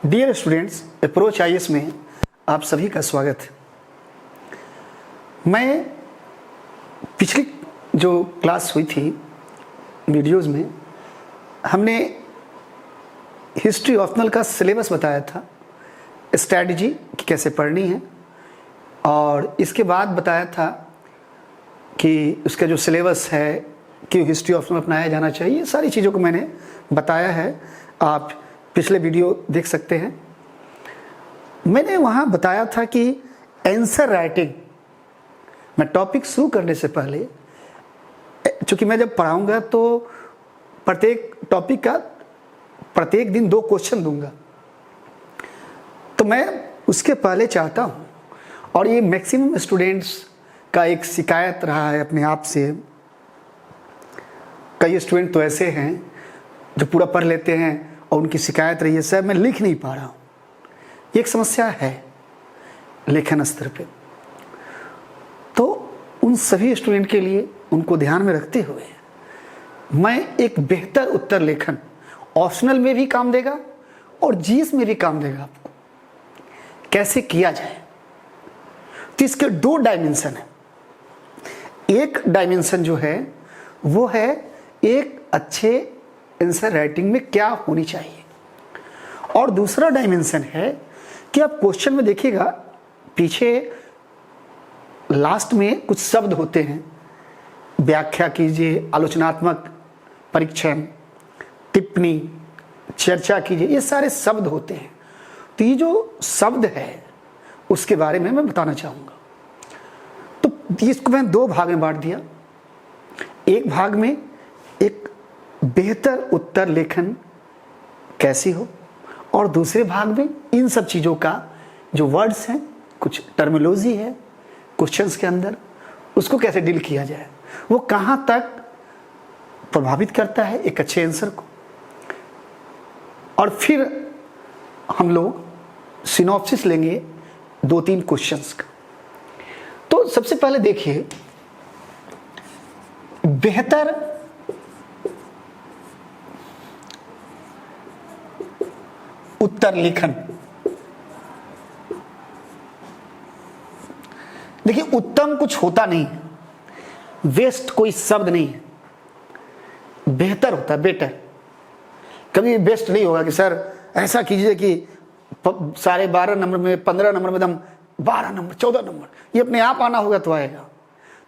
Dear students, approach IAS में आप सभी का स्वागत है। मैं पिछली जो क्लास हुई थी वीडियोज़ में हमने हिस्ट्री ऑप्शनल का सिलेबस बताया था, स्ट्रैटेजी कि कैसे पढ़नी है, और इसके बाद बताया था कि उसका जो सिलेबस है कि हिस्ट्री ऑप्शनल अपनाया जाना चाहिए। सारी चीज़ों को मैंने बताया है, आप पिछले वीडियो देख सकते हैं। मैंने वहाँ बताया था कि आंसर राइटिंग, मैं टॉपिक शुरू करने से पहले, चूँकि मैं जब पढ़ाऊँगा तो प्रत्येक टॉपिक का प्रत्येक दिन 2 क्वेश्चन दूंगा, तो मैं उसके पहले चाहता हूँ, और ये मैक्सिमम स्टूडेंट्स का एक शिकायत रहा है अपने आप से। कई स्टूडेंट तो ऐसे हैं जो पूरा पढ़ लेते हैं और उनकी शिकायत रही है, सर मैं लिख नहीं पा रहा हूँ। ये एक समस्या है लेखन स्तर पे। तो उन सभी स्टूडेंट के लिए, उनको ध्यान में रखते हुए मैं एक बेहतर उत्तर लेखन ऑप्शनल में भी काम देगा और जीएस में भी काम देगा आपको, कैसे किया जाए। तो इसके 2 डायमेंशन है। एक डायमेंशन जो है वो है एक अच्छे आंसर राइटिंग में क्या होनी चाहिए, और दूसरा डायमेंशन है कि आप क्वेश्चन में देखिएगा पीछे लास्ट में कुछ शब्द होते हैं, व्याख्या कीजिए, आलोचनात्मक परीक्षण, टिप्पणी, चर्चा कीजिए, ये सारे शब्द होते हैं। तो ये जो शब्द है उसके बारे में मैं बताना चाहूँगा। तो इसको मैं 2 भाग में बांट दिया। एक भाग में एक बेहतर उत्तर लेखन कैसी हो, और दूसरे भाग में इन सब चीज़ों का जो वर्ड्स हैं, कुछ टर्मिनोलॉजी है क्वेश्चंस के अंदर, उसको कैसे डील किया जाए, वो कहाँ तक प्रभावित करता है एक अच्छे आंसर को। और फिर हम लोग सिनॉप्सिस लेंगे 2-3 क्वेश्चंस का। तो सबसे पहले देखिए, बेहतर उत्तर लेखन। देखिए, उत्तम कुछ होता नहीं है, वेस्ट कोई शब्द नहीं है, बेहतर होता है, बेटर। कभी बेस्ट नहीं होगा कि सर ऐसा कीजिए कि सारे 12 नंबर में 15 नंबर में दम 12 नंबर 14 नंबर, ये अपने आप आना होगा तो आएगा।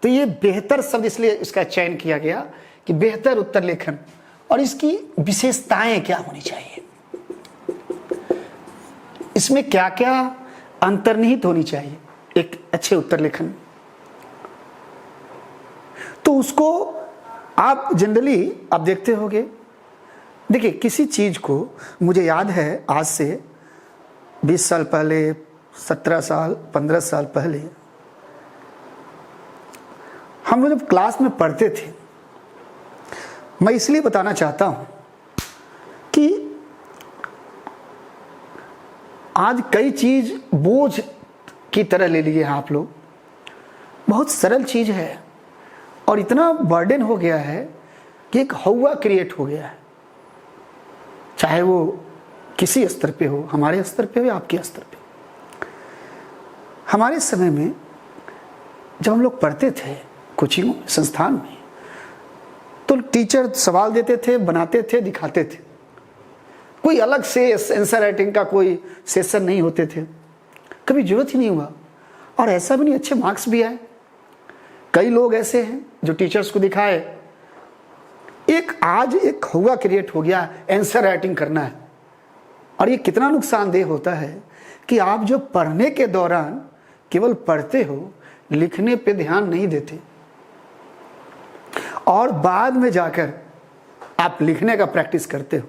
तो ये बेहतर शब्द इसलिए इसका चयन किया गया कि बेहतर उत्तर लेखन, और इसकी विशेषताएं क्या होनी चाहिए, इसमें क्या क्या अंतर्निहित होनी चाहिए एक अच्छे उत्तर लेखन। तो उसको आप जनरली आप देखते होंगे। देखिए, किसी चीज को, मुझे याद है आज से 20 साल पहले, 17 साल 15 साल पहले हम लोग जब क्लास में पढ़ते थे, मैं इसलिए बताना चाहता हूं कि आज कई चीज बोझ की तरह ले लिए हैं आप लोग। बहुत सरल चीज है और इतना बर्डन हो गया है कि एक हवा क्रिएट हो गया है, चाहे वो किसी स्तर पे हो, हमारे स्तर पे हो या आपके स्तर पे। हमारे समय में जब हम लोग पढ़ते थे कोचिंग संस्थान में, तो टीचर सवाल देते थे, बनाते थे, दिखाते थे। कोई अलग से आंसर राइटिंग का कोई सेशन नहीं होते थे, कभी जरूरत ही नहीं हुआ, और ऐसा भी नहीं अच्छे मार्क्स भी आए। कई लोग ऐसे हैं जो टीचर्स को दिखाए, आज एक हुआ क्रिएट हो गया आंसर राइटिंग करना है। और ये कितना नुकसानदेह होता है कि आप जो पढ़ने के दौरान केवल पढ़ते हो, लिखने पे ध्यान नहीं देते, और बाद में जाकर आप लिखने का प्रैक्टिस करते हो।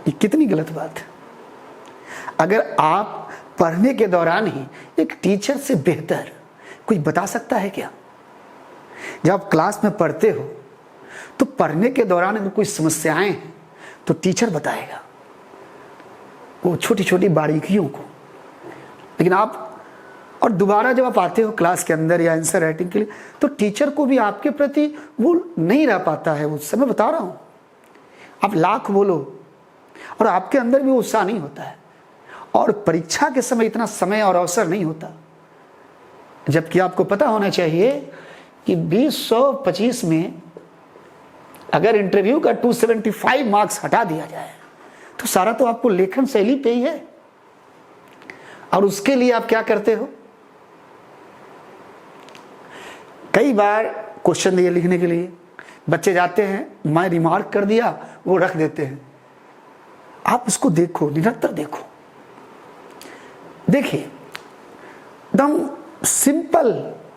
ये कितनी गलत बात है। अगर आप पढ़ने के दौरान ही एक टीचर से बेहतर कोई बता सकता है क्या? जब आप क्लास में पढ़ते हो तो पढ़ने के दौरान अगर कोई समस्याएं हैं तो टीचर बताएगा वो छोटी छोटी बारीकियों को, लेकिन आप और दोबारा जब आप आते हो क्लास के अंदर या आंसर राइटिंग के लिए, तो टीचर को भी आपके प्रति वो नहीं रह पाता है उस समय, बता रहा हूँ। आप लाख बोलो और आपके अंदर भी उत्साह नहीं होता है, और परीक्षा के समय इतना समय और अवसर नहीं होता। जबकि आपको पता होना चाहिए कि 2025 में अगर इंटरव्यू का 275 मार्क्स हटा दिया जाए तो सारा तो आपको लेखन शैली पे ही है। और उसके लिए आप क्या करते हो, कई बार क्वेश्चन दिए लिखने के लिए, बच्चे जाते हैं, मैं रिमार्क कर दिया, वो रख देते हैं। आप उसको देखो, निरंतर देखो। देखिए, एकदम सिंपल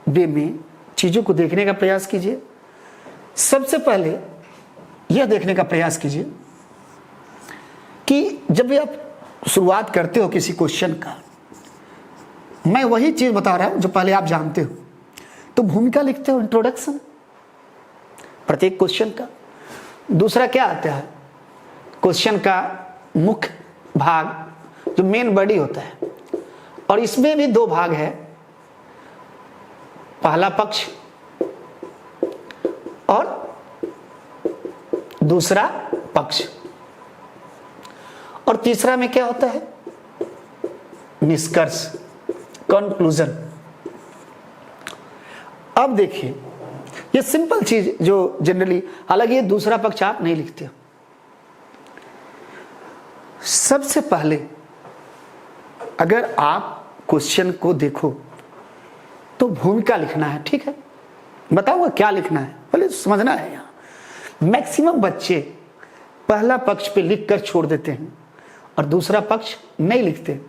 वे में चीज़ों को देखने का प्रयास कीजिए। सबसे पहले यह देखने का प्रयास कीजिए कि जब भी आप शुरुआत करते हो किसी क्वेश्चन का, मैं वही चीज़ बता रहा हूं जो पहले आप जानते हो। तो भूमिका लिखते हो, इंट्रोडक्शन प्रत्येक क्वेश्चन का। दूसरा क्या आता है, क्वेश्चन का मुख्य भाग जो मेन बॉडी होता है, और इसमें भी दो भाग है, पहला पक्ष और दूसरा पक्ष। और तीसरा में क्या होता है, निष्कर्ष, कंक्लूजन। अब देखिए, ये सिंपल चीज जो जनरली, हालांकि ये दूसरा पक्ष आप नहीं लिखते हो। सबसे पहले अगर आप क्वेश्चन को देखो तो भूमिका लिखना है, ठीक है। बताऊंगा क्या लिखना है, पहले समझना है। यहां मैक्सिमम बच्चे पहला पक्ष पे लिखकर छोड़ देते हैं और दूसरा पक्ष नहीं लिखते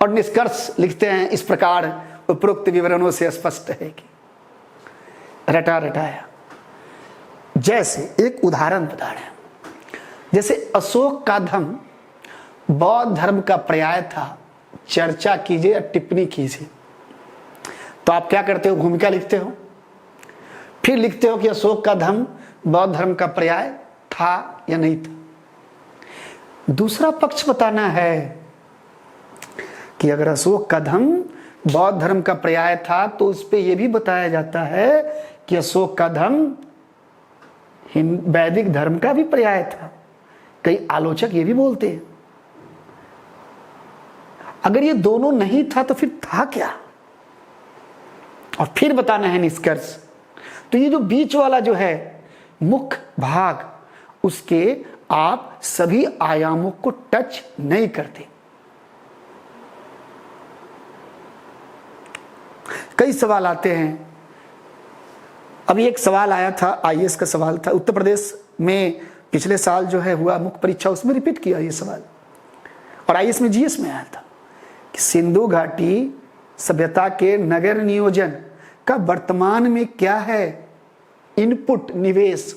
और निष्कर्ष लिखते हैं। इस प्रकार उपरोक्त विवरणों से स्पष्ट है कि रटा रटाया। जैसे एक उदाहरण बता रहे हैं, जैसे अशोक का धर्म बौद्ध धर्म का पर्याय था, चर्चा कीजिए या टिप्पणी कीजिए। तो आप क्या करते हो, भूमिका लिखते हो, फिर लिखते हो कि अशोक का धर्म बौद्ध धर्म का पर्याय था या नहीं था। दूसरा पक्ष बताना है कि अगर अशोक का धर्म बौद्ध धर्म का पर्याय था तो उस पे यह भी बताया जाता है कि अशोक का धर्म वैदिक धर्म का भी पर्याय था। कई आलोचक ये भी बोलते हैं। अगर ये दोनों नहीं था तो फिर था क्या, और फिर बताना है निष्कर्ष। तो ये जो बीच वाला जो है मुख्य भाग, उसके आप सभी आयामों को टच नहीं करते। कई सवाल आते हैं। अभी एक सवाल आया था, आईएएस का सवाल था, उत्तर प्रदेश में पिछले साल जो है हुआ मुख्य परीक्षा, उसमें रिपीट किया ये सवाल, और आईएएस में जीएस में आया था कि सिंधु घाटी सभ्यता के नगर नियोजन का वर्तमान में क्या है इनपुट, निवेश।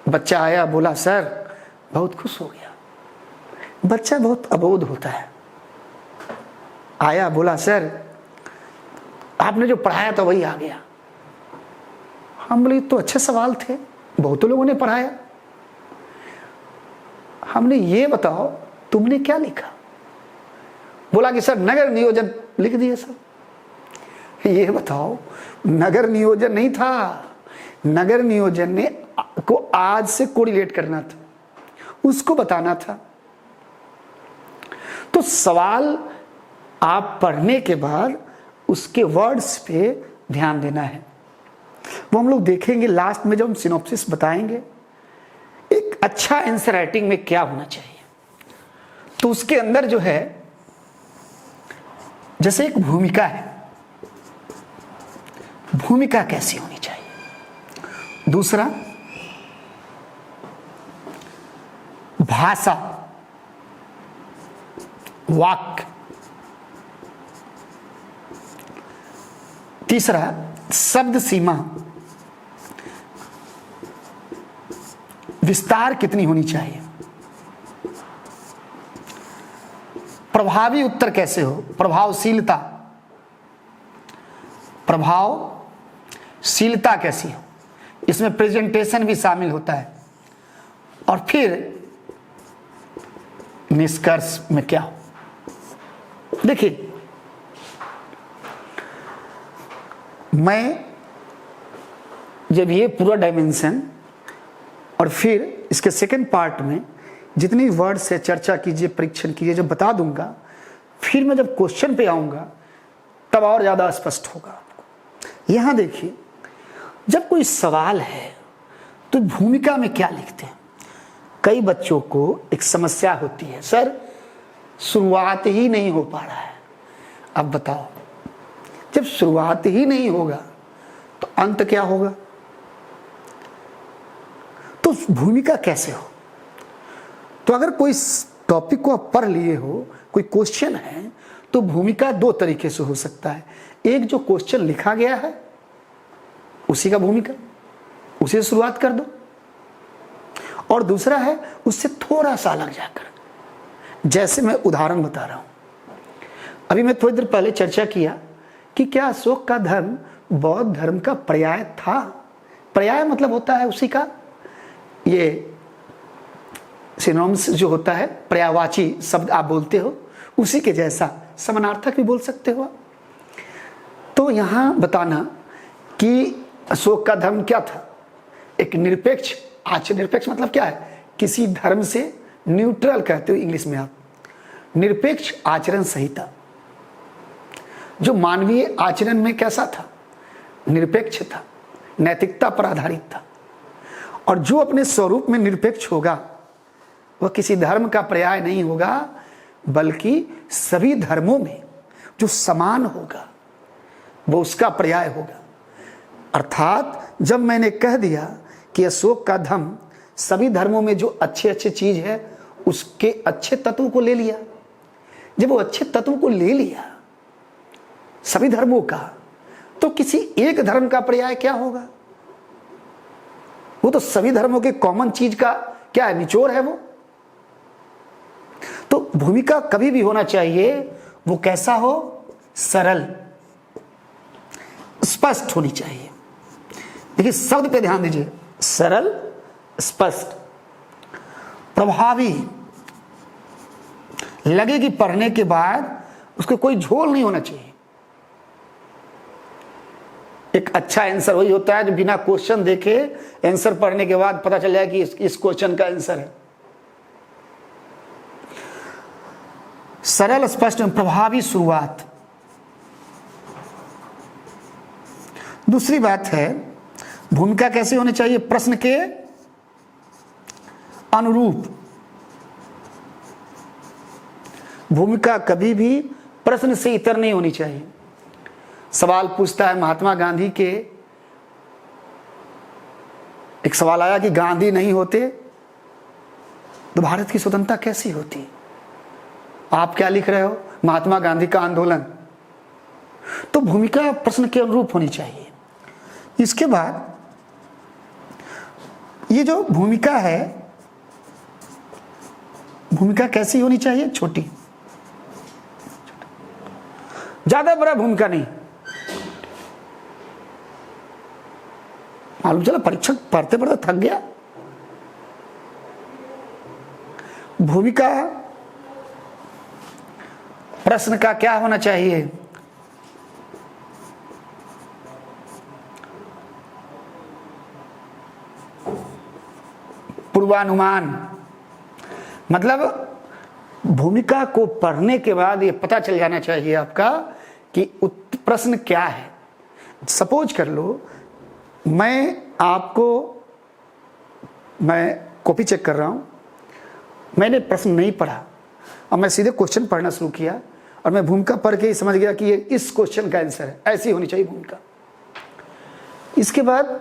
बच्चा आया, बोला सर, बहुत खुश हो गया। बच्चा बहुत अबोध होता है। आया, बोला सर, आपने जो पढ़ाया था वही आ गया। हम बोले तो अच्छे सवाल थे, बहुत लोगों ने पढ़ाया। हमने ये बताओ तुमने क्या लिखा। बोला कि सर नगर नियोजन लिख दिए सर। ये बताओ, नगर नियोजन नहीं था, नगर नियोजन ने को आज से कोरिलेट करना था, उसको बताना था। तो सवाल आप पढ़ने के बाद उसके वर्ड्स पे ध्यान देना है। वो हम लोग देखेंगे लास्ट में जब हम सिनॉप्सिस बताएंगे। एक अच्छा आंसर राइटिंग में क्या होना चाहिए, तो उसके अंदर जो है, जैसे एक भूमिका है, भूमिका कैसी होनी चाहिए। दूसरा, भाषा, वाक्य। तीसरा, शब्द सीमा, विस्तार कितनी होनी चाहिए। प्रभावी उत्तर कैसे हो, प्रभावशीलता, प्रभावशीलता कैसी हो, इसमें प्रेजेंटेशन भी शामिल होता है। और फिर निष्कर्ष में क्या हो। देखिए, मैं जब ये पूरा डायमेंशन और फिर इसके सेकंड पार्ट में जितनी वर्ड से चर्चा कीजिए, परीक्षण कीजिए, जब बता दूंगा, फिर मैं जब क्वेश्चन पे आऊंगा तब और ज़्यादा स्पष्ट होगा आपको। यहाँ देखिए, जब कोई सवाल है तो भूमिका में क्या लिखते हैं? कई बच्चों को एक समस्या होती है, सर शुरुआत ही नहीं हो पा रहा है। अब बताओ, जब शुरुआत ही नहीं होगा तो अंत क्या होगा? तो भूमिका कैसे हो? तो अगर कोई टॉपिक को आप पढ़ लिए हो, कोई क्वेश्चन है, तो भूमिका दो तरीके से हो सकता है। एक, जो क्वेश्चन लिखा गया है उसी का भूमिका, उसी से शुरुआत कर दो। और दूसरा है उससे थोड़ा सा अलग जाकर। जैसे मैं उदाहरण बता रहा हूं, अभी मैं थोड़ी देर पहले चर्चा किया कि क्या अशोक का धर्म बौद्ध धर्म का पर्याय था? पर्याय मतलब होता है उसी का, ये सिनोनिम्स जो होता है, पर्यायवाची शब्द आप बोलते हो, उसी के जैसा समानार्थक भी बोल सकते हो। तो यहां बताना कि अशोक का धर्म क्या था? एक निरपेक्ष आचरण। निरपेक्ष मतलब क्या है? किसी धर्म से न्यूट्रल कहते हो इंग्लिश में आप, निरपेक्ष आचरण संहिता। जो मानवीय आचरण में कैसा था? निरपेक्ष था, नैतिकता पर आधारित था। और जो अपने स्वरूप में निरपेक्ष होगा वह किसी धर्म का पर्याय नहीं होगा, बल्कि सभी धर्मों में जो समान होगा वो उसका पर्याय होगा। अर्थात जब मैंने कह दिया कि अशोक का धर्म सभी धर्मों में जो अच्छे अच्छे चीज है उसके अच्छे तत्व को ले लिया, जब वो अच्छे तत्व को ले लिया सभी धर्मों का, तो किसी एक धर्म का पर्याय क्या होगा? वो तो सभी धर्मों के कॉमन चीज का क्या है? निचोड़ है वो। तो भूमिका कभी भी होना चाहिए वो कैसा हो? सरल, स्पष्ट होनी चाहिए। देखिए शब्द पे ध्यान दीजिए, सरल, स्पष्ट, प्रभावी। लगे कि पढ़ने के बाद उसको कोई झोल नहीं होना चाहिए। एक अच्छा आंसर वही होता है जो बिना क्वेश्चन देखे आंसर पढ़ने के बाद पता चल जाए कि इस क्वेश्चन का आंसर है। सरल, स्पष्ट, प्रभावी शुरुआत। दूसरी बात है, भूमिका कैसे होनी चाहिए? प्रश्न के अनुरूप। भूमिका कभी भी प्रश्न से इतर नहीं होनी चाहिए। सवाल पूछता है महात्मा गांधी के, एक सवाल आया कि गांधी नहीं होते तो भारत की स्वतंत्रता कैसी होती? आप क्या लिख रहे हो? महात्मा गांधी का आंदोलन। तो भूमिका प्रश्न के अनुरूप होनी चाहिए। इसके बाद ये जो भूमिका है, भूमिका कैसी होनी चाहिए? छोटी, ज्यादा बड़ा भूमिका नहीं। मालूम चला परीक्षक पढ़ते पढ़ते थक गया। भूमिका प्रश्न का क्या होना चाहिए? पूर्वानुमान। मतलब भूमिका को पढ़ने के बाद ये पता चल जाना चाहिए आपका कि प्रश्न क्या है। सपोज कर लो मैं कॉपी चेक कर रहा हूं, मैंने प्रश्न नहीं पढ़ा और मैं सीधे क्वेश्चन पढ़ना शुरू किया और मैं भूमिका पढ़ के ही समझ गया कि ये इस क्वेश्चन का आंसर है। ऐसी होनी चाहिए भूमिका। इसके बाद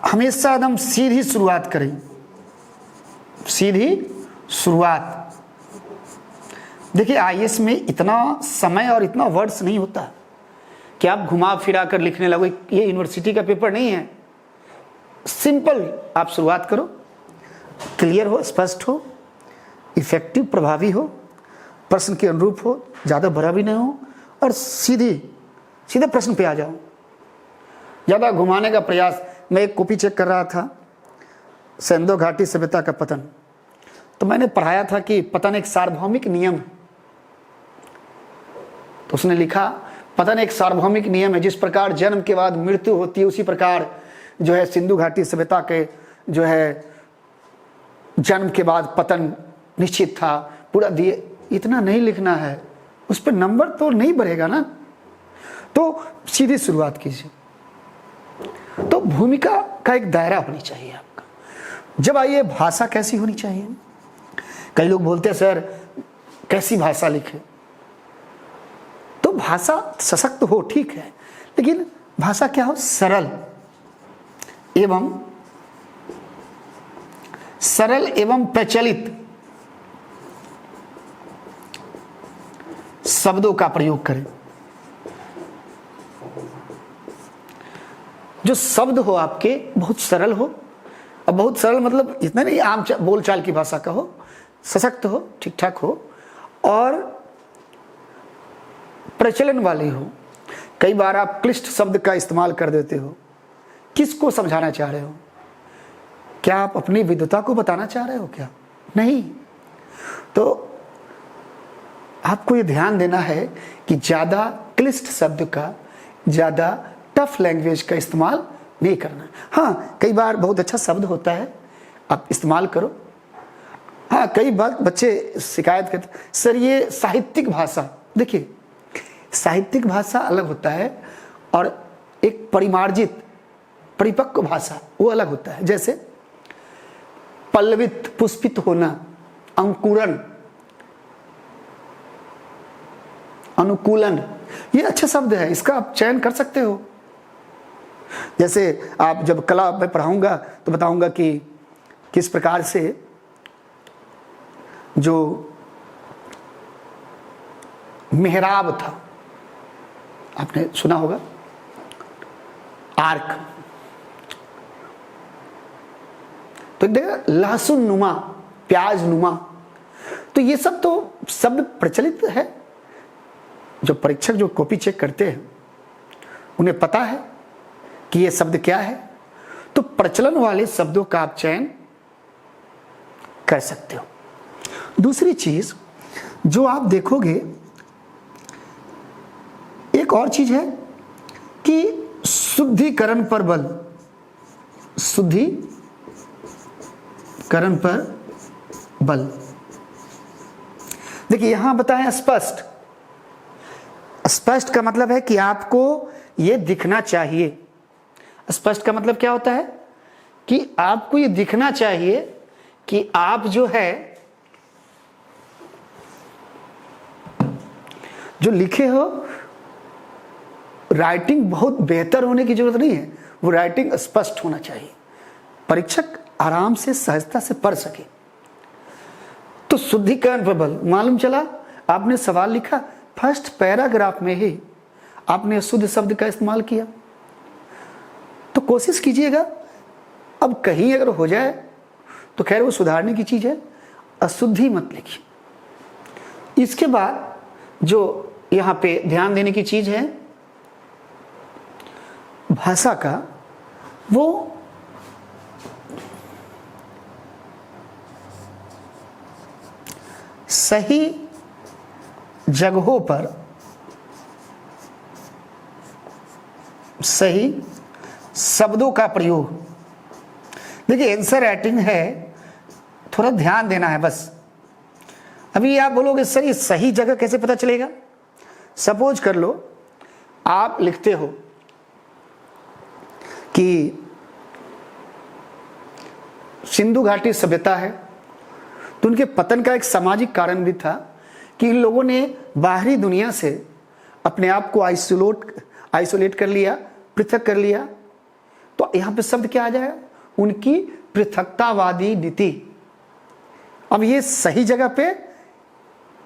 हमेशा एकदम सीधी शुरुआत करें, सीधी शुरुआत। देखिए आईएएस में इतना समय और इतना वर्ड्स नहीं होता कि आप घुमा फिरा कर लिखने लगो। ये यूनिवर्सिटी का पेपर नहीं है। सिंपल आप शुरुआत करो, क्लियर हो, स्पष्ट हो, इफेक्टिव, प्रभावी हो, प्रश्न के अनुरूप हो, ज़्यादा बड़ा भी नहीं हो और सीधे प्रश्न पे आ जाओ। ज़्यादा घुमाने का प्रयास। मैं एक कॉपी चेक कर रहा था, सिंधु घाटी सभ्यता का पतन, तो मैंने पढ़ाया था कि पतन एक सार्वभौमिक नियम है। तो उसने लिखा, पता नहीं एक सार्वभौमिक नियम है, जिस प्रकार जन्म के बाद मृत्यु होती है उसी प्रकार जो है सिंधु घाटी सभ्यता के जो है जन्म के बाद पतन निश्चित था पूरा दिए। इतना नहीं लिखना है, उस पर नंबर तो नहीं बढ़ेगा ना। तो सीधी शुरुआत कीजिए। तो भूमिका का एक दायरा होनी चाहिए आपका। जब आइए भाषा कैसी होनी चाहिए। कई लोग बोलते हैं सर कैसी भाषा लिखे। तो भाषा सशक्त हो ठीक है, लेकिन भाषा क्या हो, सरल एवं प्रचलित शब्दों का प्रयोग करें। जो शब्द हो आपके बहुत सरल हो। अब बहुत सरल मतलब इतना नहीं आम बोलचाल की भाषा का हो, सशक्त हो, ठीक ठाक हो और प्रचलन वाली हो। कई बार आप क्लिष्ट शब्द का इस्तेमाल कर देते हो। किसको समझाना चाह रहे हो? क्या आप अपनी विद्वता को बताना चाह रहे हो क्या? नहीं। तो आपको ये ध्यान देना है कि ज़्यादा क्लिष्ट शब्द का, ज़्यादा टफ लैंग्वेज का इस्तेमाल नहीं करना। हाँ, कई बार बहुत अच्छा शब्द होता है, आप इस्तेमाल करो। हाँ, कई बार बच्चे शिकायत करते सर ये साहित्यिक भाषा। देखिए, साहित्यिक भाषा अलग होता है और एक परिमार्जित परिपक्व भाषा वो अलग होता है। जैसे पल्लवित, पुष्पित होना, अंकुरण, अनुकूलन, ये अच्छे शब्द है, इसका आप चयन कर सकते हो। जैसे आप जब कला में पढ़ाऊंगा तो बताऊंगा कि किस प्रकार से जो मेहराब था, आपने सुना होगा, आर्क, तो देखा लहसुन नुमा, प्याज नुमा, तो ये सब तो शब्द प्रचलित है। जो परीक्षक जो कॉपी चेक करते हैं उन्हें पता है कि ये शब्द क्या है। तो प्रचलन वाले शब्दों का आप चयन कर सकते हो। दूसरी चीज जो आप देखोगे, एक और चीज है कि शुद्धिकरण पर बल, शुद्धिकरण पर बल। देखिए यहां बताया स्पष्ट। स्पष्ट का मतलब है कि आपको यह दिखना चाहिए। स्पष्ट का मतलब क्या होता है कि आपको यह दिखना चाहिए कि आप जो है जो लिखे हो, राइटिंग बहुत बेहतर होने की जरूरत नहीं है, वो राइटिंग स्पष्ट होना चाहिए, परीक्षक आराम से सहजता से पढ़ सके। तो शुद्धिकरण पर बल, मालूम चला आपने सवाल लिखा, फर्स्ट पैराग्राफ में ही आपने शुद्ध शब्द का इस्तेमाल किया। तो कोशिश कीजिएगा, अब कहीं अगर हो जाए तो खैर वो सुधारने की चीज है, अशुद्धि मत लिखिए। इसके बाद जो यहां पे ध्यान देने की चीज है भाषा का, वो सही जगहों पर सही शब्दों का प्रयोग। देखिए आंसर राइटिंग है, थोड़ा ध्यान देना है बस। अभी आप बोलोगे सर ये सही जगह कैसे पता चलेगा? सपोज कर लो आप लिखते हो कि सिंधु घाटी सभ्यता है, तो उनके पतन का एक सामाजिक कारण भी था कि इन लोगों ने बाहरी दुनिया से अपने आप को आइसोलेट कर लिया, पृथक कर लिया। तो यहां पे शब्द क्या आ जाएगा? उनकी पृथकतावादी नीति। अब ये सही जगह पे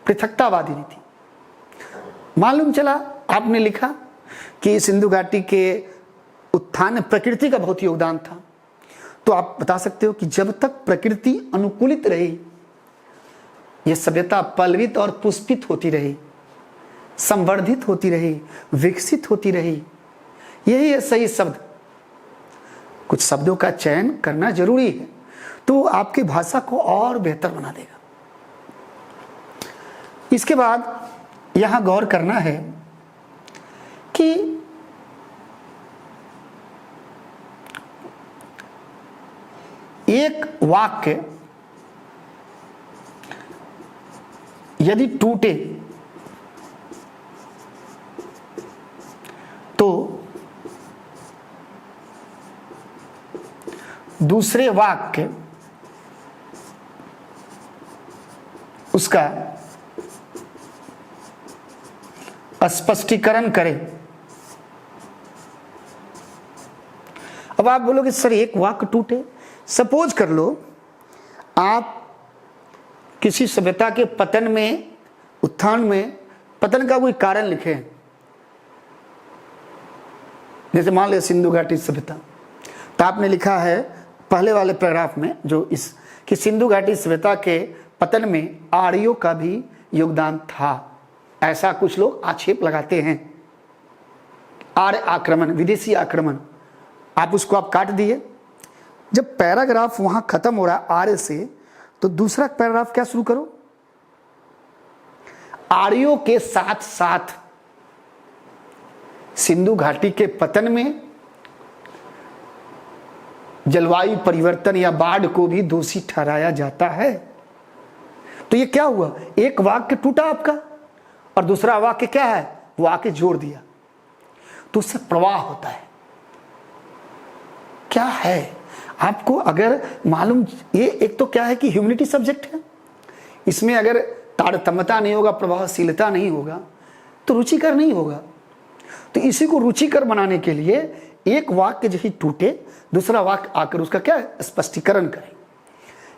पृथकतावादी नीति। मालूम चला आपने लिखा कि सिंधु घाटी के उत्थान में प्रकृति का बहुत योगदान था, तो आप बता सकते हो कि जब तक प्रकृति अनुकूलित रही, यह सभ्यता पल्लवित और पुष्पित होती रही, संवर्धित होती रही, विकसित होती रही। यही है सही शब्द। कुछ शब्दों का चयन करना जरूरी है, तो आपकी भाषा को और बेहतर बना देगा। इसके बाद यहां गौर करना है कि एक वाक्य यदि टूटे तो दूसरे वाक्य उसका स्पष्टीकरण करे। अब आप बोलोगे सर एक वाक्य टूटे, सपोज कर लो आप किसी सभ्यता के पतन में, उत्थान में पतन का कोई कारण लिखे, जैसे मान लिया सिंधु घाटी सभ्यता, तो आपने लिखा है पहले वाले पैराग्राफ में जो इस कि सिंधु घाटी सभ्यता के पतन में आर्यों का भी योगदान था, ऐसा कुछ लोग आक्षेप लगाते हैं। आर्य आक्रमण, विदेशी आक्रमण, आप उसको आप काट दिए। जब पैराग्राफ वहां खत्म हो रहा है आर्य से, तो दूसरा पैराग्राफ क्या शुरू करो, आर्यों के साथ साथ सिंधु घाटी के पतन में जलवायु परिवर्तन या बाढ़ को भी दोषी ठहराया जाता है। तो ये क्या हुआ, एक वाक्य टूटा आपका और दूसरा वाक्य क्या है, वो आके जोड़ दिया, तो उससे प्रवाह होता है। क्या है आपको अगर मालूम, ये एक तो क्या है कि ह्यूमैनिटी सब्जेक्ट है, इसमें अगर तारतम्यता नहीं होगा, प्रभावशीलता नहीं होगा, तो रुचिकर नहीं होगा। तो इसी को रुचिकर बनाने के लिए एक वाक्य जैसे टूटे, दूसरा वाक्य आकर उसका क्या है, स्पष्टीकरण करें।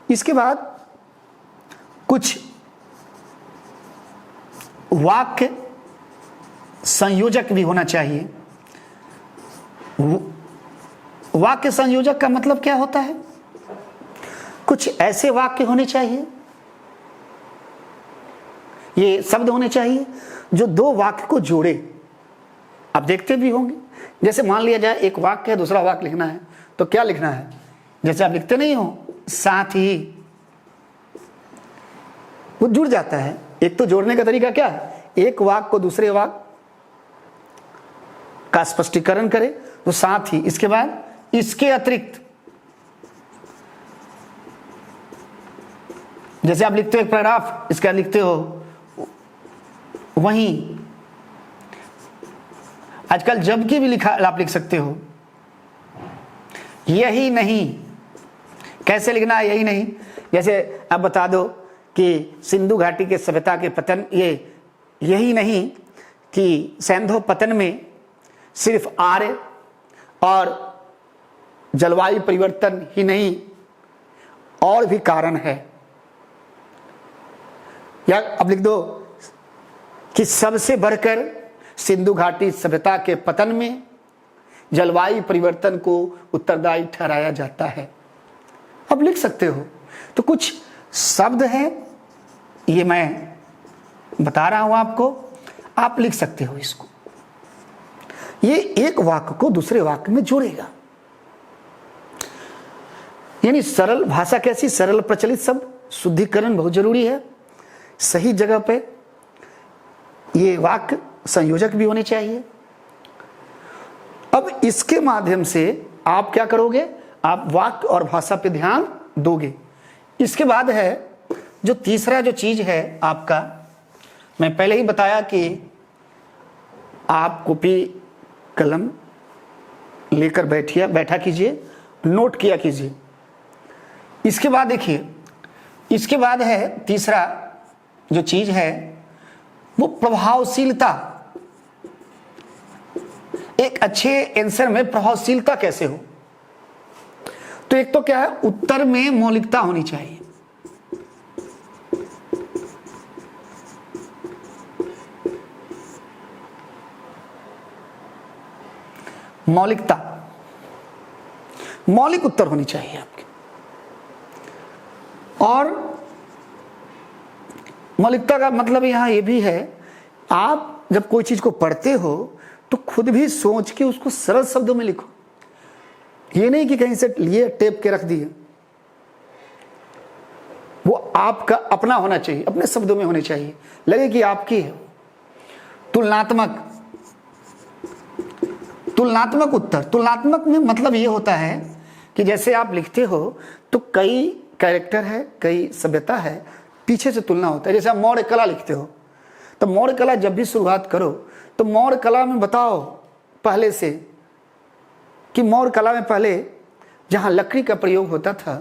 इसके बाद कुछ वाक्य संयोजक भी होना चाहिए। वाक्य संयोजक का मतलब क्या होता है, कुछ ऐसे वाक्य होने चाहिए, ये शब्द होने चाहिए जो दो वाक्य को जोड़े। आप देखते भी होंगे, जैसे मान लिया जाए एक वाक्य है, दूसरा वाक्य लिखना है, तो क्या लिखना है, जैसे आप लिखते नहीं हो साथ ही, वो जुड़ जाता है। एक तो जोड़ने का तरीका क्या है, एक वाक्य को दूसरे वाक्य का स्पष्टीकरण करे, तो साथ ही, इसके बाद इसके अतिरिक्त, जैसे आप लिखते हो एक पैराग्राफ, इसका लिखते हो वहीं, आजकल जबकि भी लिखा आप लिख सकते हो, यही नहीं, कैसे लिखना है, यही नहीं, जैसे आप बता दो कि सिंधु घाटी के सभ्यता के पतन, ये यही नहीं कि सैंधव पतन में सिर्फ आर्य और जलवायु परिवर्तन ही नहीं, और भी कारण है। या अब लिख दो कि सबसे बढ़कर सिंधु घाटी सभ्यता के पतन में जलवायु परिवर्तन को उत्तरदायी ठहराया जाता है। अब लिख सकते हो। तो कुछ शब्द हैं, ये मैं बता रहा हूं आपको, आप लिख सकते हो इसको। ये एक वाक्य को दूसरे वाक्य में जोड़ेगा, यानी सरल भाषा कैसी, सरल प्रचलित शब्द, शुद्धिकरण बहुत जरूरी है। सही जगह पे ये वाक्य संयोजक भी होने चाहिए। अब इसके माध्यम से आप क्या करोगे, आप वाक्य और भाषा पे ध्यान दोगे। इसके बाद है जो तीसरा जो चीज है आपका, मैं पहले ही बताया कि आप कॉपी कलम लेकर बैठा कीजिए, नोट किया कीजिए। इसके बाद देखिए, इसके बाद है तीसरा जो चीज है वो प्रभावशीलता। एक अच्छे आंसर में प्रभावशीलता कैसे हो, तो एक तो क्या है, उत्तर में मौलिकता होनी चाहिए। मौलिकता, मौलिक उत्तर होनी चाहिए आपके। और मौलिकता का मतलब यहां यह भी है, आप जब कोई चीज को पढ़ते हो तो खुद भी सोच के उसको सरल शब्दों में लिखो। ये नहीं कि कहीं से लिए टेप के रख दिए, वो आपका अपना होना चाहिए, अपने शब्दों में होनी चाहिए, लगे कि आपकी है। तुलनात्मक, तुलनात्मक उत्तर, तुलनात्मक में मतलब ये होता है कि जैसे आप लिखते हो तो कई कैरेक्टर है, कई सभ्यता है, पीछे से तुलना होता है। जैसे आप मौर्य कला लिखते हो तो मौर्य कला जब भी शुरुआत करो तो मौर्य कला में बताओ पहले से कि मौर्य कला में पहले जहां लकड़ी का प्रयोग होता था,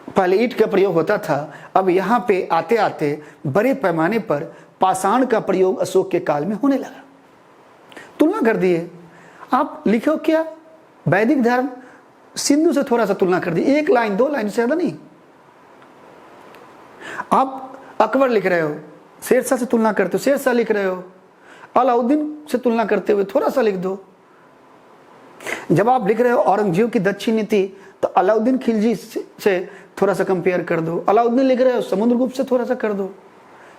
पहले ईंट का प्रयोग होता था, अब यहाँ पे आते आते बड़े पैमाने पर पाषाण का प्रयोग अशोक के काल में होने लगा। तुलना कर दिए। आप लिखो क्या, वैदिक धर्म सिंधु से थोड़ा सा तुलना कर दी, 1 लाइन 2 लाइन से ज्यादा नहीं। आप अकबर लिख रहे हो, शेरशाह से तुलना करते हो, शेरशाह लिख रहे हो, अलाउद्दीन से तुलना करते हुए थोड़ा सा लिख दो। जब आप लिख रहे हो औरंगजेब की दक्षिण नीति तो अलाउद्दीन खिलजी से थोड़ा सा कंपेयर कर दो। अलाउद्दीन लिख रहे हो समुद्रगुप्त से थोड़ा सा कर दो,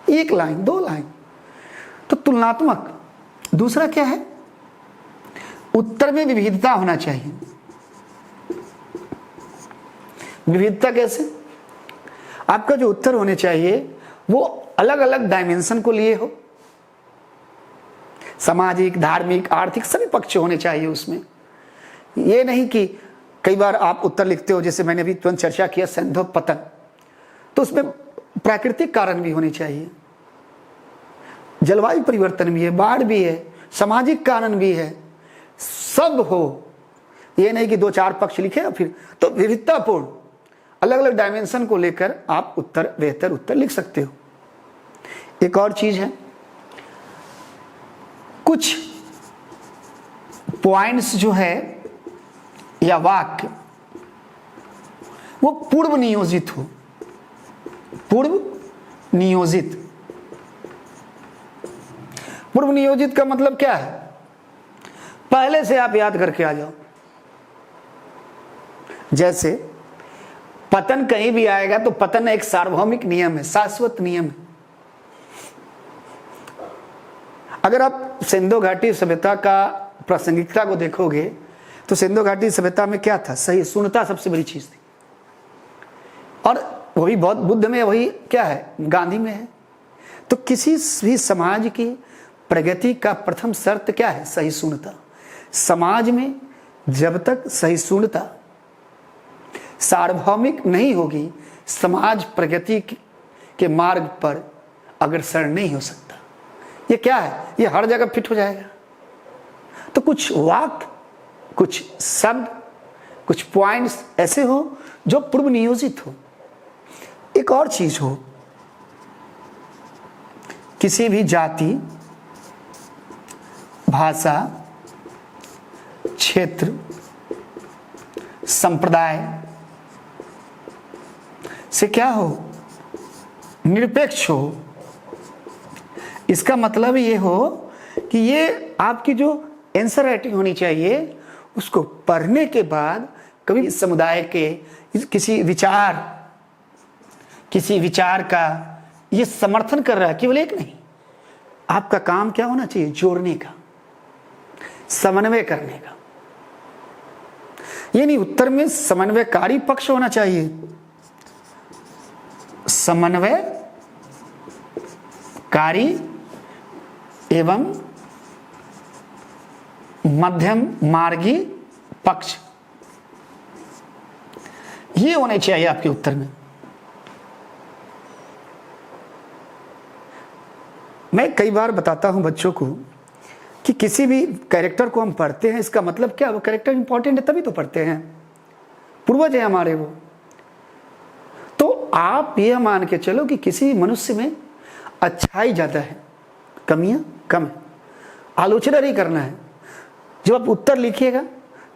1 लाइन 2 लाइन। तो तुलनात्मक। दूसरा क्या है, उत्तर में विविधता होना चाहिए। विविधता कैसे, आपका जो उत्तर होने चाहिए वो अलग अलग डायमेंशन को लिए हो, सामाजिक, धार्मिक, आर्थिक सभी पक्ष होने चाहिए उसमें। ये नहीं कि कई बार आप उत्तर लिखते हो, जैसे मैंने अभी तुरंत चर्चा किया सिंधु पतन, तो उसमें प्राकृतिक कारण भी होने चाहिए, जलवायु परिवर्तन भी है, बाढ़ भी है, सामाजिक कारण भी है, सब हो। ये नहीं कि 2-4 पक्ष लिखे फिर, तो विविधतापूर्ण अलग अलग डायमेंशन को लेकर आप उत्तर, बेहतर उत्तर लिख सकते हो। एक और चीज है, कुछ पॉइंट्स जो है या वाक्य वो पूर्व नियोजित हो। पूर्व नियोजित, पूर्व नियोजित का मतलब क्या है, पहले से आप याद करके आ जाओ। जैसे पतन कहीं भी आएगा तो पतन एक सार्वभौमिक नियम है, शाश्वत नियम है। अगर आप सिंधु घाटी सभ्यता का प्रासंगिकता को देखोगे तो सिंधु घाटी सभ्यता में क्या था, सही शून्यता सबसे बड़ी चीज थी। और वही बहुत बुद्ध में, वही क्या है, गांधी में है। तो किसी भी समाज की प्रगति का प्रथम शर्त क्या है, सहिष्णुता। समाज में जब तक सहिष्णुता सार्वभौमिक नहीं होगी, समाज प्रगति के मार्ग पर अग्रसर नहीं हो सकता। ये क्या है, ये हर जगह फिट हो जाएगा। तो कुछ वाक्य, कुछ शब्द, कुछ पॉइंट्स ऐसे हो जो पूर्व नियोजित हो। एक और चीज हो, किसी भी जाति, भाषा, क्षेत्र, संप्रदाय से क्या हो, निरपेक्ष हो। इसका मतलब ये हो कि ये आपकी जो आंसर राइटिंग होनी चाहिए, उसको पढ़ने के बाद कभी इस समुदाय के किसी विचार का ये समर्थन कर रहा है, केवल एक नहीं। आपका काम क्या होना चाहिए, जोड़ने का, समन्वय करने का। ये नहीं, उत्तर में समन्वयकारी पक्ष होना चाहिए, समन्वयकारी एवं मध्यम मार्गी पक्ष, ये होने चाहिए आपके उत्तर में। मैं कई बार बताता हूं बच्चों को कि किसी भी कैरेक्टर को हम पढ़ते हैं, इसका मतलब क्या, वो कैरेक्टर इंपॉर्टेंट है तभी तो पढ़ते हैं, पूर्वज है हमारे वो। तो आप यह मान के चलो कि किसी मनुष्य में अच्छाई ज्यादा है, कमियां कम है। आलोचना नहीं करना है। जब आप उत्तर लिखिएगा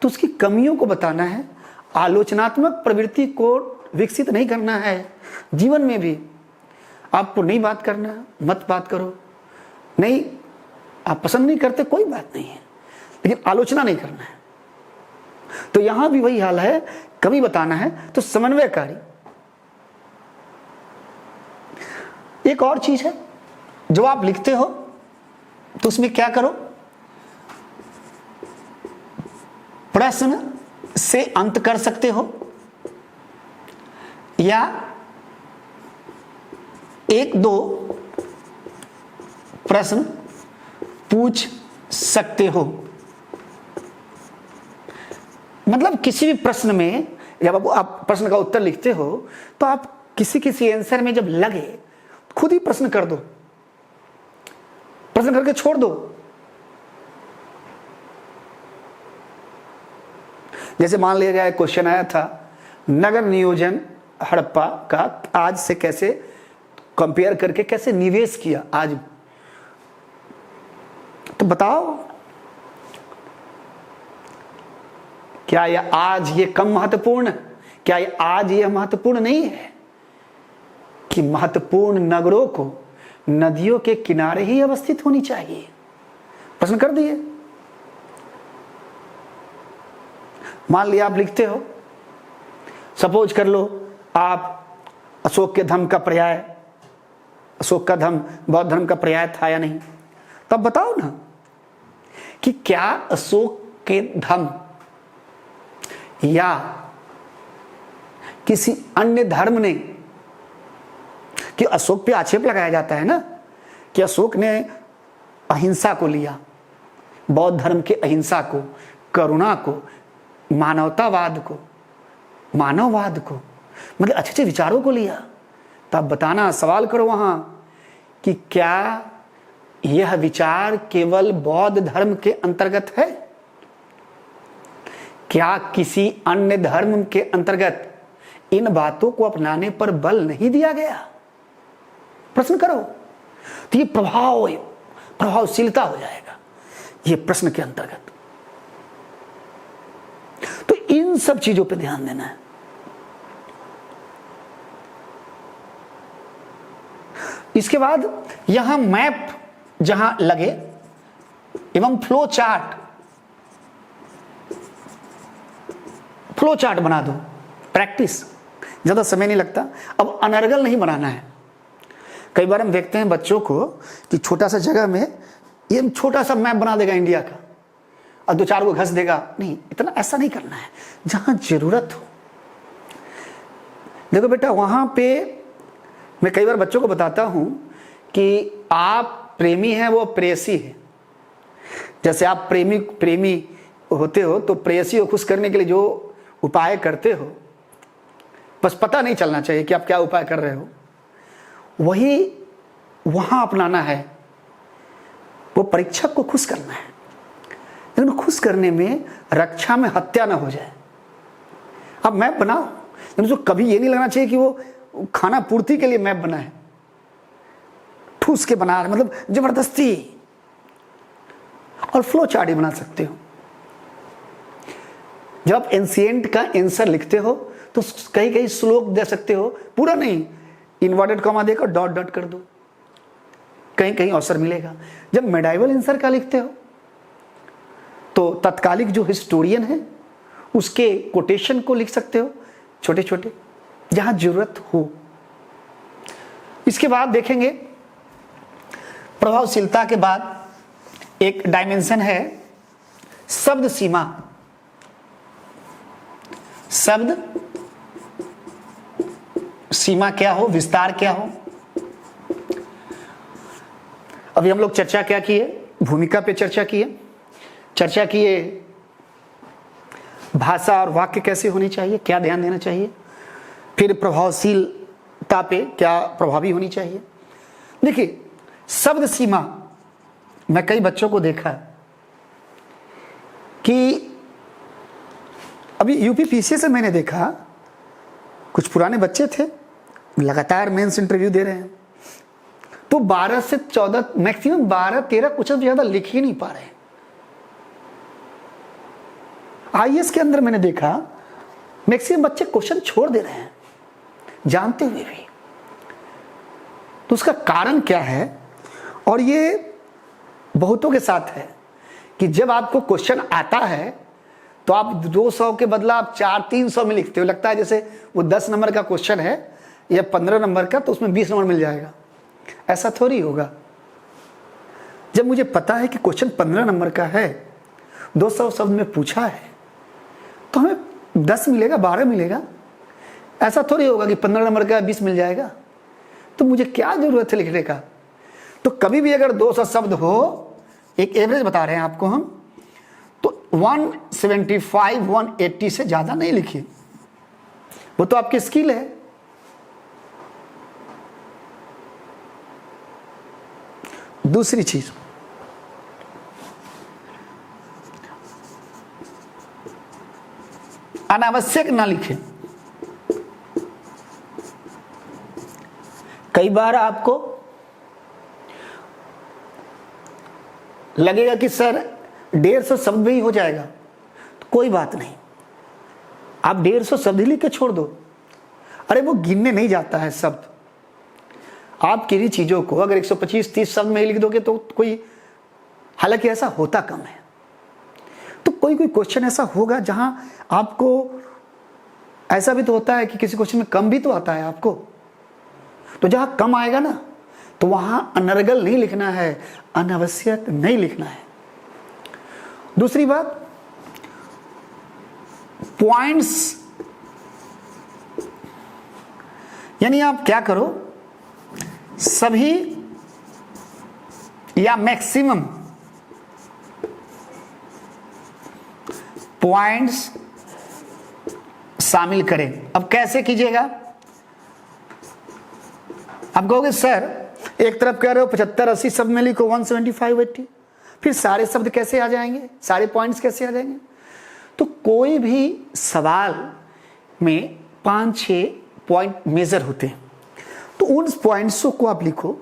तो उसकी कमियों को बताना है, आलोचनात्मक प्रवृत्ति को विकसित नहीं करना है। जीवन में भी आपको नहीं बात करना, मत बात करो, नहीं आप पसंद नहीं करते कोई बात नहीं है, लेकिन आलोचना नहीं करना है। तो यहां भी वही हाल है, कमी बताना है तो समन्वयकारी। एक और चीज है, जो आप लिखते हो तो उसमें क्या करो, प्रश्न से अंत कर सकते हो या 1-2 प्रश्न पूछ सकते हो। मतलब किसी भी प्रश्न में जब आप प्रश्न का उत्तर लिखते हो तो आप किसी आंसर में जब लगे खुद ही प्रश्न कर दो, प्रश्न करके छोड़ दो। जैसे मान लिया जाए क्वेश्चन आया था नगर नियोजन हड़प्पा का आज से कैसे कंपेयर करके कैसे निवेश किया आज, तो बताओ क्या ये आज ये कम महत्वपूर्ण, क्या ये आज ये महत्वपूर्ण नहीं है कि महत्वपूर्ण नगरों को नदियों के किनारे ही अवस्थित होनी चाहिए। प्रश्न कर दिए। मान लिया आप लिखते हो, सपोज कर लो आप अशोक के धम्म का पर्याय, अशोक का धम्म बौद्ध धर्म का पर्याय था या नहीं, तब बताओ ना कि क्या अशोक के धम्म या किसी अन्य धर्म ने, कि अशोक पे आक्षेप लगाया जाता है ना कि अशोक ने अहिंसा को लिया, बौद्ध धर्म के अहिंसा को, करुणा को, मानवतावाद को, मानववाद को, मतलब अच्छे अच्छे विचारों को लिया। तब बताना, सवाल करो वहां कि क्या यह विचार केवल बौद्ध धर्म के अंतर्गत है, क्या किसी अन्य धर्म के अंतर्गत इन बातों को अपनाने पर बल नहीं दिया गया। प्रश्न करो तो ये प्रभावशीलता हो जाएगा ये प्रश्न के अंतर्गत। तो इन सब चीजों पे ध्यान देना है। इसके बाद यहां मैप जहां लगे एवं फ्लो चार्ट बना दो। प्रैक्टिस, ज्यादा समय नहीं लगता। अब अनर्गल नहीं बनाना है। कई बार हम देखते हैं बच्चों को कि छोटा सा जगह में ये छोटा सा मैप बना देगा इंडिया का और दो चार को घस देगा। नहीं, इतना ऐसा नहीं करना है। जहां जरूरत हो, देखो बेटा, वहां पे मैं कई बार बच्चों को बताता हूं कि आप प्रेमी हैं, वो प्रेयसी है। जैसे आप प्रेमी होते हो तो प्रेयसी को खुश करने के लिए जो उपाय करते हो, बस पता नहीं चलना चाहिए कि आप क्या उपाय कर रहे हो, वही वहां अपनाना है। वो परीक्षक को खुश करना है, लेकिन खुश करने में रक्षा में हत्या ना हो जाए। अब मैप बनाओ, लेकिन उसको कभी ये नहीं लगना चाहिए कि वो खाना पूर्ति के लिए मैप बना है, ठूस के बना रहे, मतलब जबरदस्ती। और फ्लो चार्ट ही बना सकते हो। जब आप एंशिएंट का आंसर लिखते हो तो कहीं कहीं श्लोक दे सकते हो, पूरा नहीं, इन्वर्टेड कॉमा देकर डॉट डॉट कर दो, कहीं कहीं अवसर मिलेगा। जब मेडाइवल आंसर का लिखते हो तो तत्कालिक जो हिस्टोरियन है उसके कोटेशन को लिख सकते हो, छोटे छोटे, जहां जरूरत हो। इसके बाद देखेंगे प्रभावशीलता के बाद एक डायमेंशन है शब्द सीमा। शब्द सीमा क्या हो, विस्तार क्या हो। अभी हम लोग चर्चा क्या किए, भूमिका पे चर्चा किए भाषा और वाक्य कैसे होनी चाहिए, क्या ध्यान देना चाहिए। फिर प्रभावशीलता पे क्या प्रभावी होनी चाहिए। देखिए, शब्द सीमा, मैं कई बच्चों को देखा कि अभी यूपीपीसी से मैंने देखा, कुछ पुराने बच्चे थे, लगातार मेंस इंटरव्यू दे रहे हैं, तो 12 से 14, मैक्सिमम 12-13 कुछ ज्यादा लिख ही नहीं पा रहे। आईएएस के अंदर मैंने देखा मैक्सिमम बच्चे क्वेश्चन छोड़ दे रहे हैं जानते हुए भी। तो उसका कारण क्या है, और ये बहुतों के साथ है कि जब आपको क्वेश्चन आता है तो आप 200 के बदला आप 400-300 में लिखते हो। लगता है जैसे वो 10 नंबर का क्वेश्चन है या 15 नंबर का, तो उसमें 20 नंबर मिल जाएगा। ऐसा थोड़ी होगा। जब मुझे पता है कि क्वेश्चन 15 नंबर का है, 200 शब्द में पूछा है, तो हमें 10 मिलेगा, 12 मिलेगा। ऐसा थोड़ी होगा कि 15 नंबर का 20 मिल जाएगा। तो मुझे क्या जरूरत है लिखने का। तो कभी भी अगर 200 शब्द हो एक एवरेज बता रहे हैं आपको हम, तो 175 180 से ज़्यादा नहीं लिखिए, वो तो आपकी स्किल है। दूसरी चीज, अनावश्यक ना लिखें। कई बार आपको लगेगा कि सर 150 शब्द में ही हो जाएगा, तो कोई बात नहीं, आप 150 शब्द ही लिख के छोड़ दो। अरे वो गिनने नहीं जाता है शब्द। आप किन्हीं चीजों को अगर 125-30 शब्द में ही लिख दोगे तो कोई, हालांकि ऐसा होता कम है, तो कोई क्वेश्चन ऐसा होगा जहां आपको, ऐसा भी तो होता है कि किसी क्वेश्चन में कम भी तो आता है आपको, तो जहां कम आएगा ना, तो वहां अनर्गल नहीं लिखना है, अनावश्यक नहीं लिखना है। दूसरी बात, पॉइंट्स, यानी आप क्या करो, सभी या मैक्सिमम पॉइंट्स शामिल करें। अब कैसे कीजिएगा? आप कहोगे सर एक तरफ कह रहे हो 75-80 शब्द में लिखो 175-80, फिर सारे शब्द कैसे आ जाएंगे, सारे पॉइंट्स कैसे आ जाएंगे? तो कोई भी सवाल में 5-6 पॉइंट मेजर होते हैं, तो उन पॉइंट्स को आप लिखो,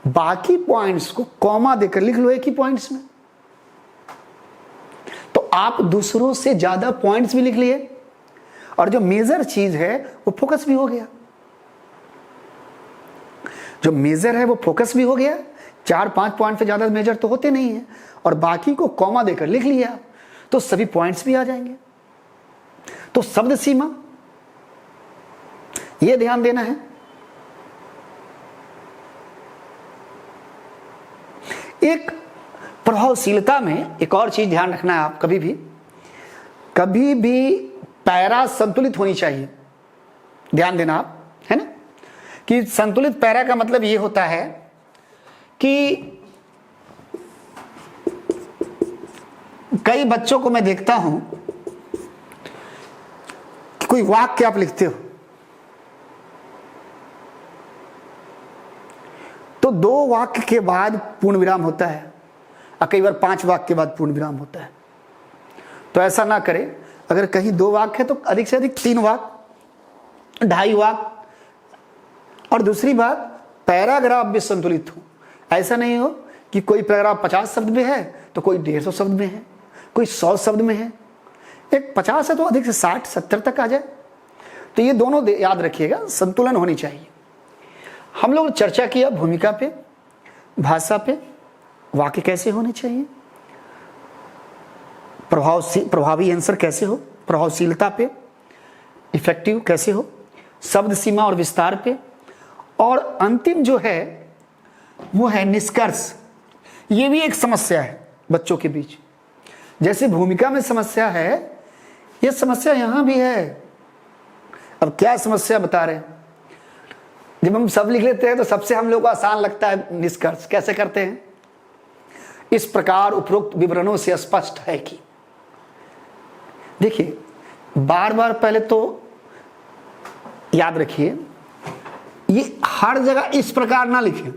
बाकी पॉइंट्स को कॉमा देकर लिख लो एक ही पॉइंट्स में, तो आप दूसरों से ज्यादा पॉइंट्स भी लिख लिए और जो मेजर चीज है वो फोकस भी हो गया। जो मेजर है वो फोकस भी हो गया, 4-5 पॉइंट से ज्यादा मेजर तो होते नहीं है, और बाकी को कॉमा देकर लिख लिया तो सभी पॉइंट्स भी आ जाएंगे। तो शब्द सीमा, यह ध्यान देना है। एक प्रभावशीलता में एक और चीज ध्यान रखना है, आप कभी भी पैरा संतुलित होनी चाहिए। ध्यान देना आप, है ना, कि संतुलित पैरा का मतलब ये होता है कि कई बच्चों को मैं देखता हूं कि कोई वाक्य आप लिखते हो तो 2 वाक्य के बाद पूर्ण विराम होता है, और कई बार 5 वाक्य के बाद पूर्ण विराम होता है। तो ऐसा ना करें। अगर कहीं 2 वाक्य है तो अधिक से अधिक 3 वाक्य, 2.5 वाक्य। और दूसरी बात, पैराग्राफ भी संतुलित हो। ऐसा नहीं हो कि कोई पैराग्राफ 50 शब्द में है तो कोई 150 शब्द में है, कोई 100 शब्द में है। एक 50 है तो अधिक से 60-70 तक आ जाए। तो ये दोनों याद रखिएगा, संतुलन होनी चाहिए। हम लोग चर्चा किया भूमिका पे, भाषा पे, वाक्य कैसे होने चाहिए, प्रभावी आंसर कैसे हो, प्रभावशीलता पे, इफेक्टिव कैसे हो, शब्द सीमा और विस्तार पे, और अंतिम जो है वो है निष्कर्ष। ये भी एक समस्या है बच्चों के बीच। जैसे भूमिका में समस्या है, ये समस्या यहां भी है। अब क्या समस्या बता रहे हैं? जब हम सब लिख लेते हैं तो सबसे हम लोग को आसान लगता है निष्कर्ष। कैसे करते हैं? इस प्रकार उपरोक्त विवरणों से स्पष्ट है कि, देखिए बार बार पहले तो याद रखिए, ये हर जगह इस प्रकार ना लिखें,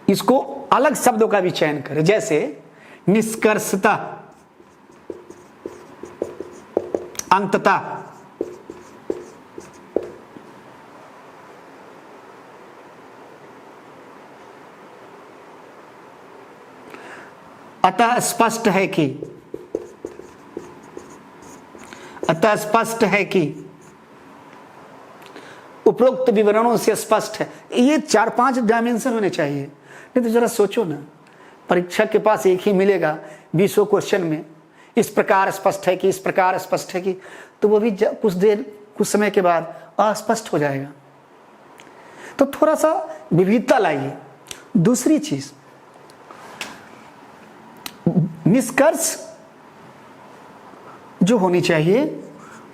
इसको अलग शब्दों का भी चयन करें। जैसे निष्कर्षता, अंततः, अतः स्पष्ट है कि, अतः स्पष्ट है कि, उपरोक्त विवरणों से स्पष्ट है। ये 4-5 डायमेंशन होने चाहिए। नहीं तो जरा सोचो ना, परीक्षा के पास एक ही मिलेगा 20 क्वेश्चन में, इस प्रकार स्पष्ट है कि, इस प्रकार स्पष्ट है कि, तो वो भी कुछ समय के बाद अस्पष्ट हो जाएगा। तो थोड़ा सा विविधता लाइए। दूसरी चीज, निष्कर्ष जो होनी चाहिए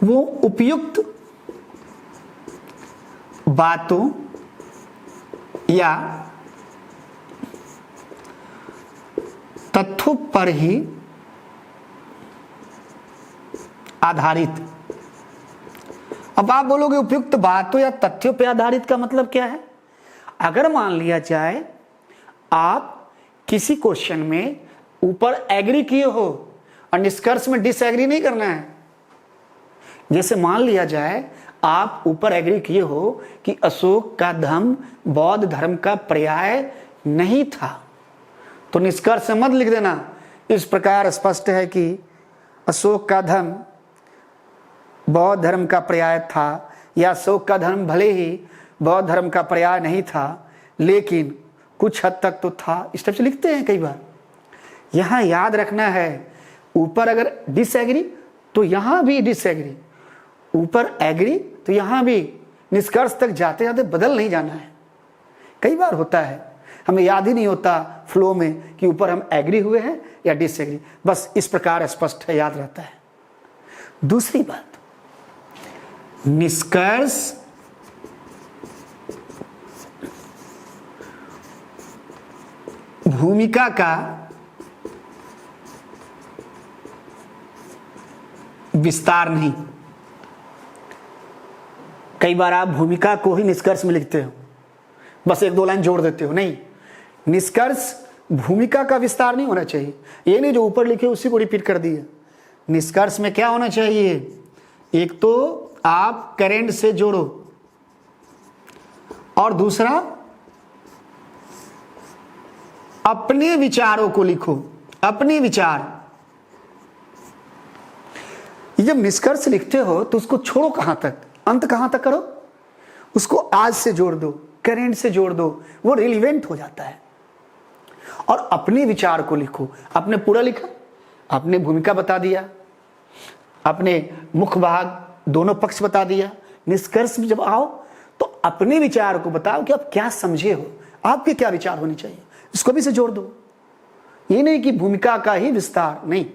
वो उपयुक्त बातों या तथ्यों पर ही आधारित। अब आप बोलोगे उपयुक्त बातों या तथ्यों पर आधारित का मतलब क्या है? अगर मान लिया जाए आप किसी क्वेश्चन में ऊपर एग्री किए हो और निष्कर्ष में डिसएग्री नहीं करना है। जैसे मान लिया जाए आप ऊपर एग्री किए हो कि अशोक का धम्म बौद्ध धर्म का पर्याय नहीं था, तो निष्कर्ष मत लिख देना इस प्रकार स्पष्ट है कि अशोक का धर्म बौद्ध धर्म का पर्याय था, या अशोक का धर्म भले ही बौद्ध धर्म का पर्याय नहीं था लेकिन कुछ हद तक तो था। इस टाइप से लिखते हैं कई बार। यहां याद रखना है ऊपर अगर डिसएग्री तो यहां भी डिसएग्री, ऊपर एग्री तो यहां भी निष्कर्ष तक जाते जाते बदल नहीं जाना है। कई बार होता है हमें याद ही नहीं होता फ्लो में कि ऊपर हम एग्री हुए हैं या डिसएग्री, बस इस प्रकार स्पष्ट है, याद रहता है। दूसरी बात, निष्कर्ष भूमिका का विस्तार नहीं। कई बार आप भूमिका को ही निष्कर्ष में लिखते हो, बस एक दो लाइन जोड़ देते हो। नहीं, निष्कर्ष भूमिका का विस्तार नहीं होना चाहिए। ये नहीं जो ऊपर लिखे उसी को रिपीट कर दिया। निष्कर्ष में क्या होना चाहिए? एक तो आप करेंट से जोड़ो और दूसरा अपने विचारों को लिखो, अपने विचार। जब निष्कर्ष लिखते हो तो उसको छोड़ो कहां तक, अंत कहां तक करो, उसको आज से जोड़ दो, करेंट से जोड़ दो, वो रिलेवेंट हो जाता है। और अपने विचार को लिखो। आपने पूरा लिखा, आपने भूमिका बता दिया, अपने मुख्य भाग दोनों पक्ष बता दिया। निष्कर्ष में जब आओ तो अपने विचार को बताओ कि आप क्या समझे हो, आपके क्या विचार होने चाहिए, इसको भी से जोड़ दो। ये नहीं कि भूमिका का ही विस्तार, नहीं।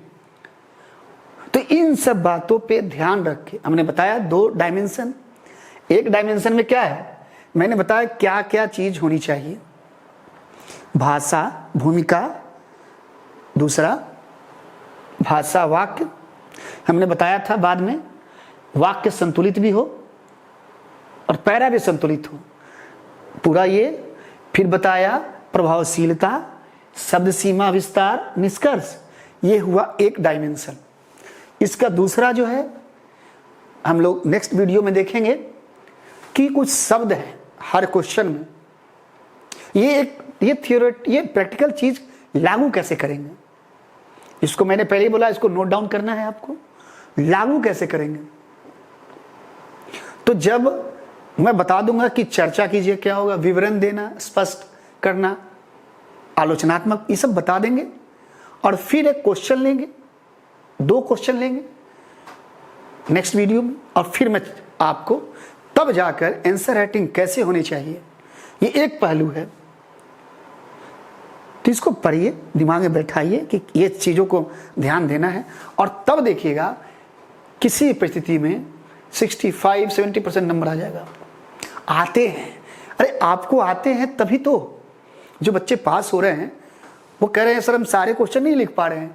तो इन सब बातों पे ध्यान रख के हमने बताया दो डायमेंशन। एक डायमेंशन में क्या है, मैंने बताया क्या क्या चीज होनी चाहिए, भाषा, भूमिका, दूसरा भाषा, वाक्य। हमने बताया था बाद में वाक्य संतुलित भी हो और पैरा भी संतुलित हो, पूरा ये। फिर बताया प्रभावशीलता, शब्द सीमा विस्तार, निष्कर्ष। ये हुआ एक डायमेंशन। इसका दूसरा जो है हम लोग नेक्स्ट वीडियो में देखेंगे कि कुछ शब्द हैं हर क्वेश्चन में, ये प्रैक्टिकल चीज लागू कैसे करेंगे। इसको मैंने पहले ही बोला, इसको नोट डाउन करना है आपको, लागू कैसे करेंगे। तो जब मैं बता दूंगा कि चर्चा कीजिए क्या होगा, विवरण देना, स्पष्ट करना, आलोचनात्मक, ये सब बता देंगे। और फिर एक क्वेश्चन लेंगे, दो क्वेश्चन लेंगे नेक्स्ट वीडियो में, और फिर मैं आपको तब जाकर आंसर राइटिंग कैसे होनी चाहिए, ये एक पहलू है। तो इसको पढ़िए, दिमाग में बैठाइए कि ये चीज़ों को ध्यान देना है, और तब देखिएगा किसी परिस्थिति में 65-70% नंबर आ जाएगा। आते हैं, अरे आपको आते हैं तभी तो जो बच्चे पास हो रहे हैं वो कह रहे हैं सर हम सारे क्वेश्चन नहीं लिख पा रहे हैं,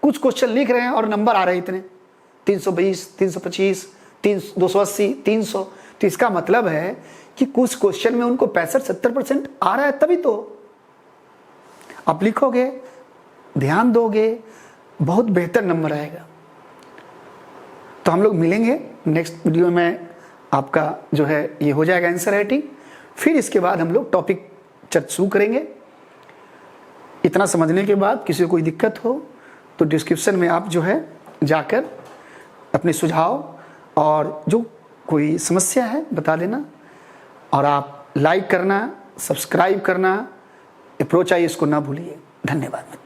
कुछ क्वेश्चन लिख रहे हैं और नंबर आ रहे हैं इतने 320, 325, 280, 300। तो इसका मतलब है कि कुछ क्वेश्चन में उनको 65-70% आ रहा है, तभी तो आप लिखोगे, ध्यान दोगे, बहुत बेहतर नंबर आएगा। तो हम लोग मिलेंगे नेक्स्ट वीडियो में, आपका जो है ये हो जाएगा आंसर राइटिंग। फिर इसके बाद हम लोग टॉपिक शुरू करेंगे। इतना समझने के बाद किसी को कोई दिक्कत हो तो डिस्क्रिप्शन में आप जो है जाकर अपने सुझाव और जो कोई समस्या है बता देना, और आप लाइक करना, सब्सक्राइब करना, अप्रोच आई इसको ना भूलिए। धन्यवाद।